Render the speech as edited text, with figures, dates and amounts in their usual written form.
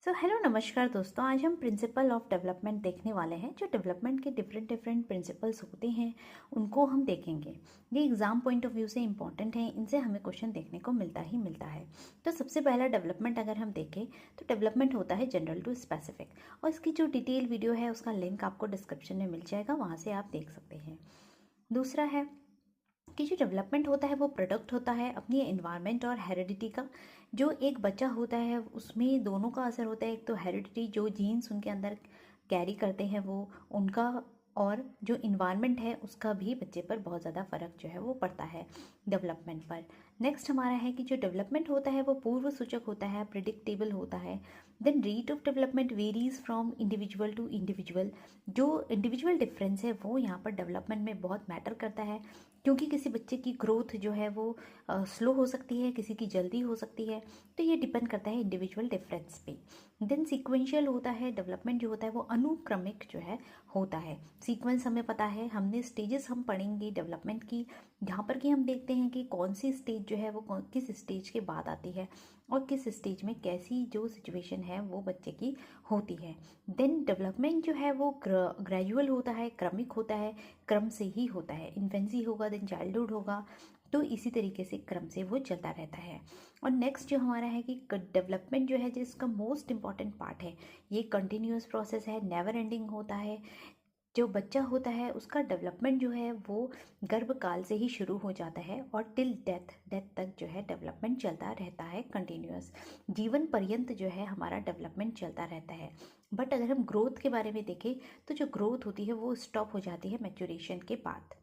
Hello नमस्कार दोस्तों। आज हम प्रिंसिपल ऑफ डेवलपमेंट देखने वाले हैं। जो डेवलपमेंट के डिफरेंट डिफरेंट प्रिंसिपल्स होते हैं उनको हम देखेंगे। ये एग्जाम पॉइंट ऑफ व्यू से इंपॉर्टेंट है, इनसे हमें क्वेश्चन देखने को मिलता ही मिलता है। तो सबसे पहला डेवलपमेंट अगर हम देखें तो डेवलपमेंट होता है जनरल टू स्पेसिफिक, और इसकी जो डिटेल वीडियो है उसका लिंक आपको डिस्क्रिप्शन में मिल जाएगा, वहाँ से आप देख सकते हैं। दूसरा है कि जो डेवलपमेंट होता है वो प्रोडक्ट होता है अपनी एनवायरनमेंट और हेरिडिटी का। जो एक बच्चा होता है उसमें दोनों का असर होता है, एक तो हेरिडिटी जो जीन्स उनके अंदर कैरी करते हैं वो उनका, और जो इन्वायरमेंट है उसका भी बच्चे पर बहुत ज़्यादा फ़र्क जो है वो पड़ता है डेवलपमेंट पर। नेक्स्ट हमारा है कि जो डेवलपमेंट होता है वो पूर्व सूचक होता है, प्रिडिक्टेबल होता है। Then rate of development varies from individual to individual. जो इंडिविजुअल डिफरेंस है वो यहाँ पर डेवलपमेंट में बहुत मैटर करता है, क्योंकि किसी बच्चे की ग्रोथ जो है वो स्लो हो सकती है, किसी की जल्दी हो सकती है। तो ये डिपेंड करता है इंडिविजुअल डिफरेंस पे। देन सीक्वेंशियल होता है डेवलपमेंट, जो होता है वो अनुक्रमिक जो है होता है। सीक्वेंस हमें पता है, हमने स्टेजेस हम पढ़ेंगे डेवलपमेंट की, जहाँ पर कि हम देखते हैं कि कौन सी स्टेज जो है वो किस स्टेज के बाद आती है और किस स्टेज में कैसी जो सिचुएशन है वो बच्चे की होती है। देन डेवलपमेंट जो है वो ग्रेजुअल होता है, क्रमिक होता है, क्रम से ही होता है। इन्फेंसी होगा, देन चाइल्डहुड होगा, तो इसी तरीके से क्रम से वो चलता रहता है। और नेक्स्ट जो हमारा है कि डेवलपमेंट जो है जिसका मोस्ट इंपॉर्टेंट पार्ट है, ये कंटिन्यूअस प्रोसेस है, नेवर एंडिंग होता है। जो बच्चा होता है उसका डेवलपमेंट जो है वो गर्भकाल से ही शुरू हो जाता है और टिल डेथ तक जो है डेवलपमेंट चलता रहता है कंटिन्यूअस। जीवन पर्यंत जो है हमारा डेवलपमेंट चलता रहता है। बट अगर हम ग्रोथ के बारे में देखें तो जो ग्रोथ होती है वो स्टॉप हो जाती है मैच्योरेशन के बाद।